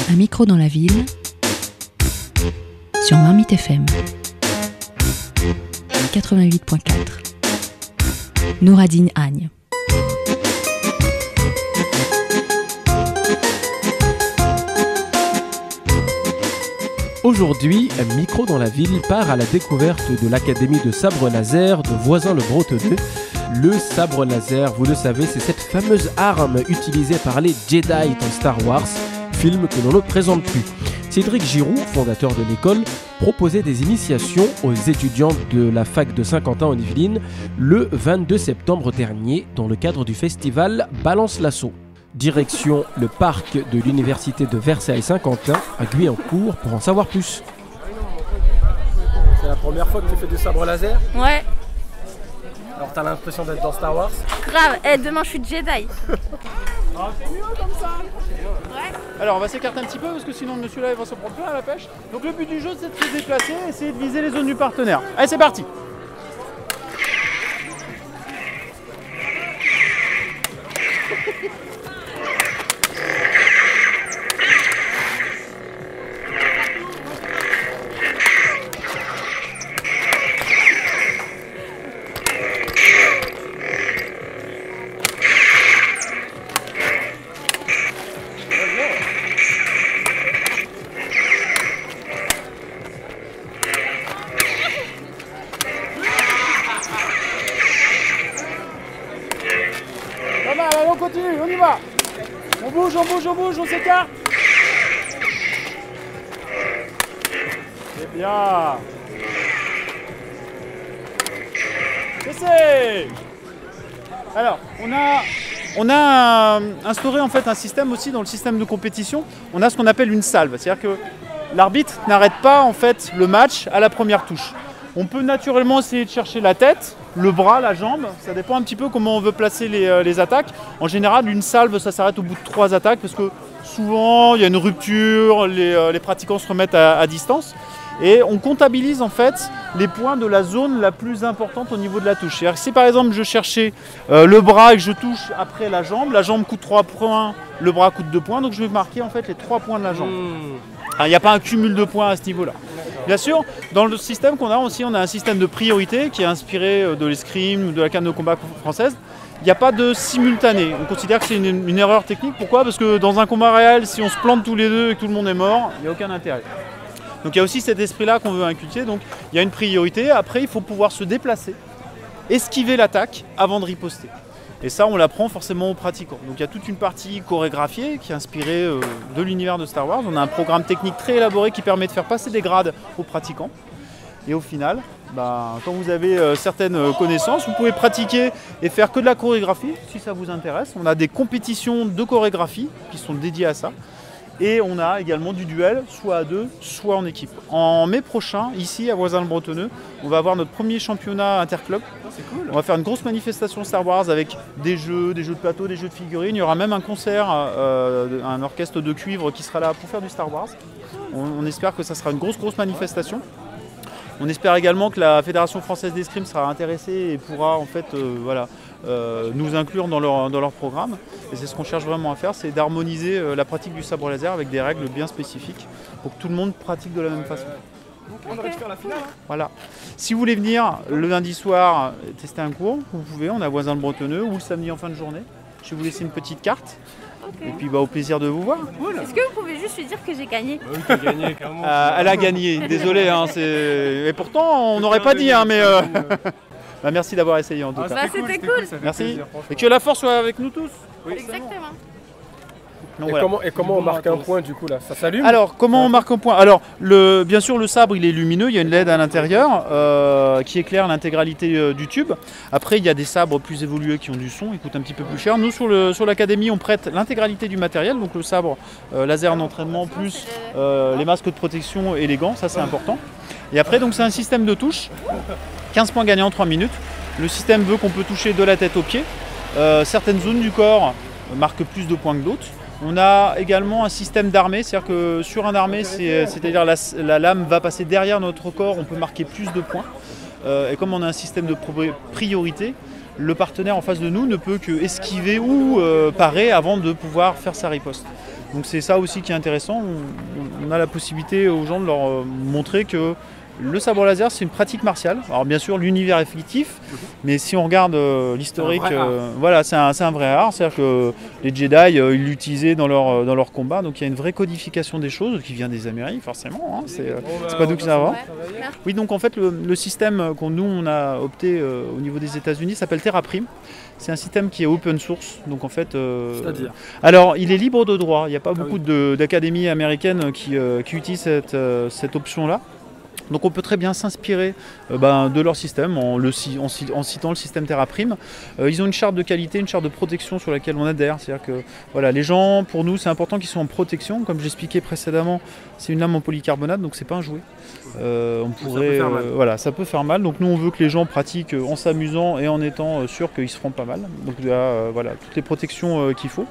Un micro dans la ville sur Marmite FM 88.4. Nouradine Agne. Aujourd'hui, un micro dans la ville part à la découverte de l'académie de sabre laser de Voisins-le-Bretonneux. Le sabre laser, vous le savez, c'est cette fameuse arme utilisée par les Jedi dans Star Wars, film que l'on ne présente plus. Cédric Giroux, fondateur de l'école, proposait des initiations aux étudiants de la fac de Saint-Quentin en Yvelines le 22 septembre dernier dans le cadre du festival Balance l'Assaut. Direction le parc de l'université de Versailles-Saint-Quentin à Guyancourt pour en savoir plus. C'est la première fois que tu fais du sabre laser? Ouais. Alors t'as l'impression d'être dans Star Wars? Grave, demain je suis Jedi. Ah, c'est mieux comme ça. Ouais. Alors on va s'écarter un petit peu parce que sinon monsieur là il va se prendre plein à la pêche. Donc le but du jeu c'est de se déplacer et essayer de viser les zones du partenaire. Allez, c'est parti. Pas mal, allez, on continue, on y va. On bouge, on s'écarte. C'est bien. Cessez. Alors, on a instauré en fait un système aussi dans le système de compétition. On a ce qu'on appelle une salve, c'est-à-dire que l'arbitre n'arrête pas en fait le match à la première touche. On peut naturellement essayer de chercher la tête, le bras, la jambe, ça dépend un petit peu comment on veut placer les attaques. En général, une salve, ça s'arrête au bout de 3 attaques parce que souvent, il y a une rupture, les pratiquants se remettent à distance. Et on comptabilise en fait les points de la zone la plus importante au niveau de la touche. C'est-à-dire que si par exemple je cherchais le bras et que je touche après la jambe coûte 3 points, le bras coûte 2 points, donc je vais marquer en fait les 3 points de la jambe. Il n'y a pas un cumul de points à ce niveau-là. Bien sûr, dans le système qu'on a aussi, on a un système de priorité qui est inspiré de l'escrime ou de la canne de combat française. Il n'y a pas de simultané. On considère que c'est une erreur technique. Pourquoi? Parce que dans un combat réel, si on se plante tous les deux et que tout le monde est mort, il n'y a aucun intérêt. Donc il y a aussi cet esprit-là qu'on veut inculquer. Donc il y a une priorité. Après, il faut pouvoir se déplacer, esquiver l'attaque avant de riposter. Et ça, on l'apprend forcément aux pratiquants. Donc il y a toute une partie chorégraphiée qui est inspirée de l'univers de Star Wars. On a un programme technique très élaboré qui permet de faire passer des grades aux pratiquants. Et au final, quand vous avez certaines connaissances, vous pouvez pratiquer et faire que de la chorégraphie, si ça vous intéresse. On a des compétitions de chorégraphie qui sont dédiées à ça. Et on a également du duel, soit à deux, soit en équipe. En mai prochain, ici à Voisins-le-Bretonneux, on va avoir notre premier championnat interclub. C'est cool. On va faire une grosse manifestation Star Wars avec des jeux de plateau, des jeux de figurines. Il y aura même un concert, un orchestre de cuivre qui sera là pour faire du Star Wars. On espère que ça sera une grosse manifestation. On espère également que la Fédération française d'escrime sera intéressée et pourra en fait nous inclure dans leur programme. Et c'est ce qu'on cherche vraiment à faire, c'est d'harmoniser la pratique du sabre laser avec des règles bien spécifiques pour que tout le monde pratique de la même façon. On aurait dû faire la finale. Voilà. Si vous voulez venir le lundi soir tester un cours, vous pouvez, on a Voisins-le-Bretonneux, ou le samedi en fin de journée. Je vais vous laisser une petite carte. Okay. Et puis au plaisir de vous voir. Est-ce que vous pouvez juste lui dire que j'ai gagné? Oui, t'as gagné, carrément. Elle a gagné, désolé. Et pourtant, on n'aurait pas dit, mais... merci d'avoir essayé en tout cas. C'était cool. Merci. Et que la force soit avec nous tous. Oui. Exactement. Donc, et comment on marque un point du coup là? Ça s'allume? Alors comment on marque un point? Alors bien sûr le sabre il est lumineux, il y a une LED à l'intérieur qui éclaire l'intégralité du tube. Après il y a des sabres plus évolués qui ont du son, ils coûtent un petit peu plus cher. Nous sur l'académie on prête l'intégralité du matériel, donc le sabre laser d'entraînement plus les masques de protection et les gants, ça c'est important. Et après donc c'est un système de touche, 15 points gagnés en 3 minutes. Le système veut qu'on peut toucher de la tête aux pieds. Certaines zones du corps marquent plus de points que d'autres. On a également un système d'armée, c'est-à-dire que sur un armée, c'est-à-dire la lame va passer derrière notre corps, on peut marquer plus de points. Et comme on a un système de priorité, le partenaire en face de nous ne peut que esquiver ou parer avant de pouvoir faire sa riposte. Donc c'est ça aussi qui est intéressant. On a la possibilité aux gens de leur montrer que le sabre laser, c'est une pratique martiale. Alors bien sûr, l'univers est fictif, mais si on regarde l'historique, voilà, c'est un vrai art. C'est-à-dire que les Jedi, ils l'utilisaient dans leur combat. Donc il y a une vraie codification des choses qui vient des Amériques, forcément. Hein, c'est pas nous qui savons. Oui, donc en fait, le système nous on a opté au niveau des États-Unis s'appelle TerraPrime. C'est un système qui est open source. Donc en fait, c'est-à-dire alors il est libre de droit. Il n'y a pas beaucoup d'académies américaines qui utilisent cette option-là. Donc on peut très bien s'inspirer de leur système en citant le système TerraPrime. Ils ont une charte de qualité, une charte de protection sur laquelle on adhère. C'est-à-dire que voilà, les gens, pour nous, c'est important qu'ils soient en protection. Comme j'expliquais précédemment, c'est une lame en polycarbonate, donc c'est pas un jouet. Ça peut faire mal. Donc nous, on veut que les gens pratiquent en s'amusant et en étant sûrs qu'ils se feront pas mal. Donc voilà, toutes les protections qu'il faut.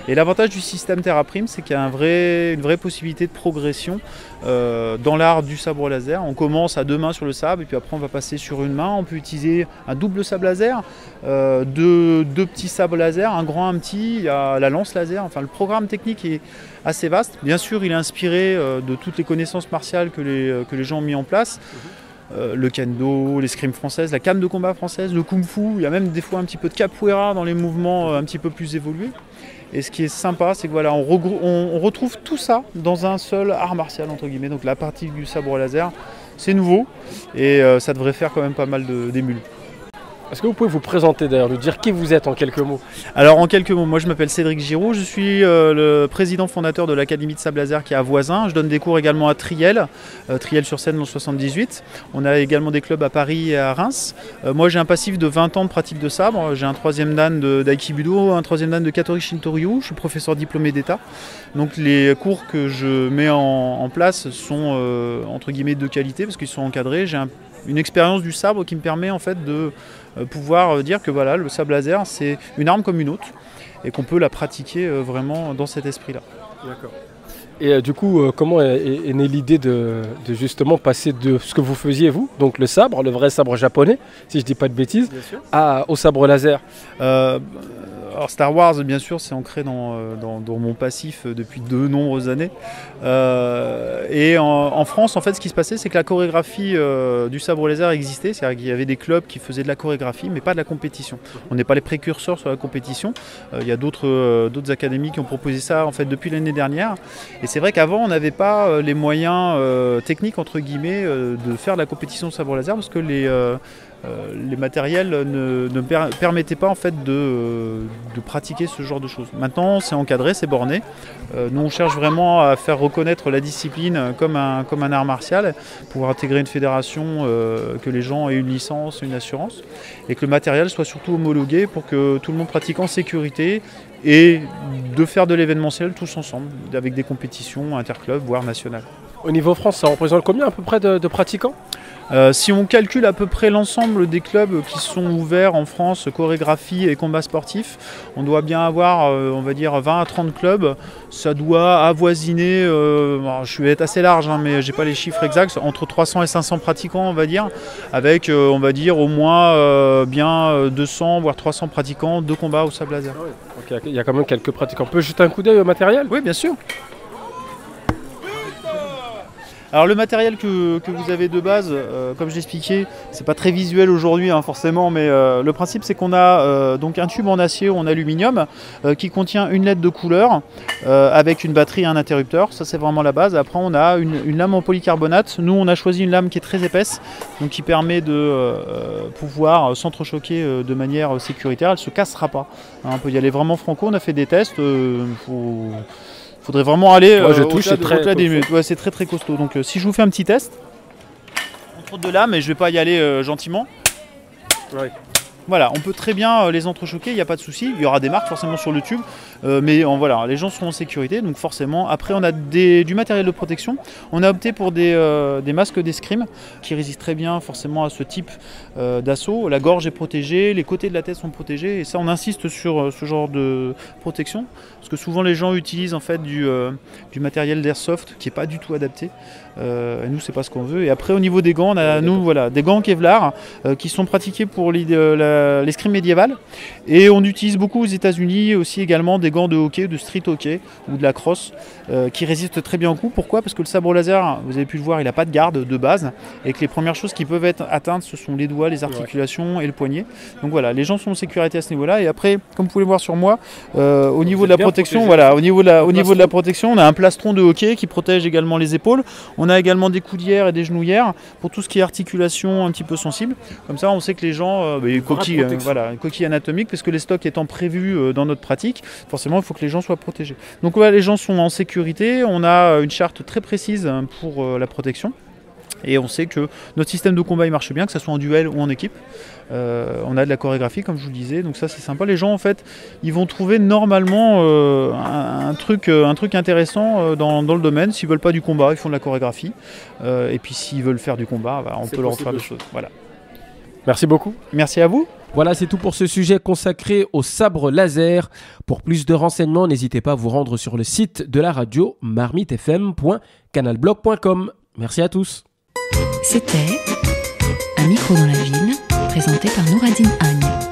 Et l'avantage du système TerraPrime, c'est qu'il y a une vraie possibilité de progression dans l'art du sabre laser. On commence à 2 mains sur le sabre et puis après on va passer sur une main. On peut utiliser un double sabre laser, deux petits sabres laser, un grand, un petit, il y a la lance laser. Enfin, le programme technique est assez vaste. Bien sûr, il est inspiré de toutes les connaissances martiales que les gens ont mis en place. Le kendo, l'escrime française, la canne de combat française, le kung-fu. Il y a même des fois un petit peu de capoeira dans les mouvements un petit peu plus évolués. Et ce qui est sympa, c'est que voilà, on retrouve tout ça dans un seul art martial, entre guillemets. Donc la partie du sabre laser, c'est nouveau et ça devrait faire quand même pas mal d'émules. Est-ce que vous pouvez vous présenter d'ailleurs, nous dire qui vous êtes en quelques mots? Alors en quelques mots, moi je m'appelle Cédric Giraud, je suis le président fondateur de l'Académie de Sabre Laser qui est à Voisin. Je donne des cours également à Triel, Triel-sur-Seine dans le 78. On a également des clubs à Paris et à Reims. Moi j'ai un passif de 20 ans de pratique de sabre, j'ai un 3e dan d'Aikibudo, un 3e dan de Katori Shinto-ryu, je suis professeur diplômé d'État. Donc les cours que je mets en place sont entre guillemets de qualité parce qu'ils sont encadrés. J'ai une expérience du sabre qui me permet en fait de pouvoir dire que voilà, le sabre laser c'est une arme comme une autre et qu'on peut la pratiquer vraiment dans cet esprit-là. D'accord. Et du coup, comment est née l'idée de justement passer de ce que vous faisiez vous, donc le sabre, le vrai sabre japonais, si je dis pas de bêtises, au sabre laser? Alors Star Wars, bien sûr, c'est ancré dans mon passif depuis de nombreuses années. Et en France, en fait, ce qui se passait, c'est que la chorégraphie du sabre laser existait. C'est-à-dire qu'il y avait des clubs qui faisaient de la chorégraphie, mais pas de la compétition. On n'est pas les précurseurs sur la compétition. Il y a d'autres académies qui ont proposé ça en fait depuis l'année dernière. Et c'est vrai qu'avant, on n'avait pas les moyens techniques, entre guillemets, de faire de la compétition sabre laser parce que les matériels ne permettaient pas en fait de pratiquer ce genre de choses. Maintenant c'est encadré, c'est borné. Nous on cherche vraiment à faire reconnaître la discipline comme un art martial, pouvoir intégrer une fédération, que les gens aient une licence, une assurance et que le matériel soit surtout homologué pour que tout le monde pratique en sécurité et de faire de l'événementiel tous ensemble avec des compétitions interclubs voire nationales. Au niveau France, ça représente combien à peu près de pratiquants? Si on calcule à peu près l'ensemble des clubs qui sont ouverts en France, chorégraphie et combat sportif, on doit bien avoir, on va dire, 20 à 30 clubs. Ça doit avoisiner, je vais être assez large, hein, mais j'ai pas les chiffres exacts, entre 300 et 500 pratiquants, on va dire, avec, on va dire, au moins bien 200 voire 300 pratiquants de combat au sabre laser. Donc il y a quand même quelques pratiquants. On peut jeter un coup d'œil au matériel? Oui, bien sûr. Alors le matériel que vous avez de base, comme je l'expliquais, c'est pas très visuel aujourd'hui hein, forcément, mais le principe c'est qu'on a donc un tube en acier ou en aluminium qui contient une LED de couleur avec une batterie et un interrupteur, ça c'est vraiment la base. Après on a une lame en polycarbonate, nous on a choisi une lame qui est très épaisse, donc qui permet de pouvoir s'entrechoquer de manière sécuritaire, elle ne se cassera pas. Hein, on peut y aller vraiment franco, on a fait des tests, faudrait vraiment aller au-delà des minutes. Ouais, c'est très très costaud. Donc si je vous fais un petit test, entre deux lames, et je vais pas y aller gentiment. Ouais. Voilà, on peut très bien les entrechoquer, il n'y a pas de souci. Il y aura des marques forcément sur le tube, mais voilà, les gens seront en sécurité. Donc forcément, après on a du matériel de protection. On a opté pour des masques d'escrime qui résistent très bien forcément à ce type d'assaut. La gorge est protégée, les côtés de la tête sont protégés, et ça on insiste sur ce genre de protection. Parce que souvent les gens utilisent en fait du matériel d'airsoft qui n'est pas du tout adapté. Et nous c'est pas ce qu'on veut. Et après au niveau des gants, on a des gants Kevlar qui sont pratiqués pour la l'escrime médiévale. Et on utilise beaucoup aux États-Unis aussi également des gants de hockey, de street hockey ou de la crosse qui résistent très bien au coup. Pourquoi ? Parce que le sabre laser, vous avez pu le voir, il n'a pas de garde de base et que les premières choses qui peuvent être atteintes, ce sont les doigts, les articulations et le poignet. Donc voilà, les gens sont en sécurité à ce niveau-là. Et après, comme vous pouvez le voir sur moi, au niveau de la protection, au niveau de la protection, on a un plastron de hockey qui protège également les épaules. On a également des coudières et des genouillères pour tout ce qui est articulation un petit peu sensible. Comme ça, on sait que les gens, une coquille anatomique, parce que les stocks étant prévus dans notre pratique, forcément, il faut que les gens soient protégés. Donc voilà, les gens sont en sécurité. On a une charte très précise pour la protection. Et on sait que notre système de combat il marche bien, que ce soit en duel ou en équipe. On a de la chorégraphie, comme je vous le disais, donc ça c'est sympa. Les gens en fait, ils vont trouver normalement un truc intéressant dans le domaine. S'ils veulent pas du combat, ils font de la chorégraphie. Et puis s'ils veulent faire du combat, on peut leur faire des choses. Voilà. Merci beaucoup. Merci à vous. Voilà, c'est tout pour ce sujet consacré au sabre laser. Pour plus de renseignements, n'hésitez pas à vous rendre sur le site de la radio marmitefm.canalblog.com. Merci à tous. C'était Un micro dans la ville, présenté par Nouradine Agne.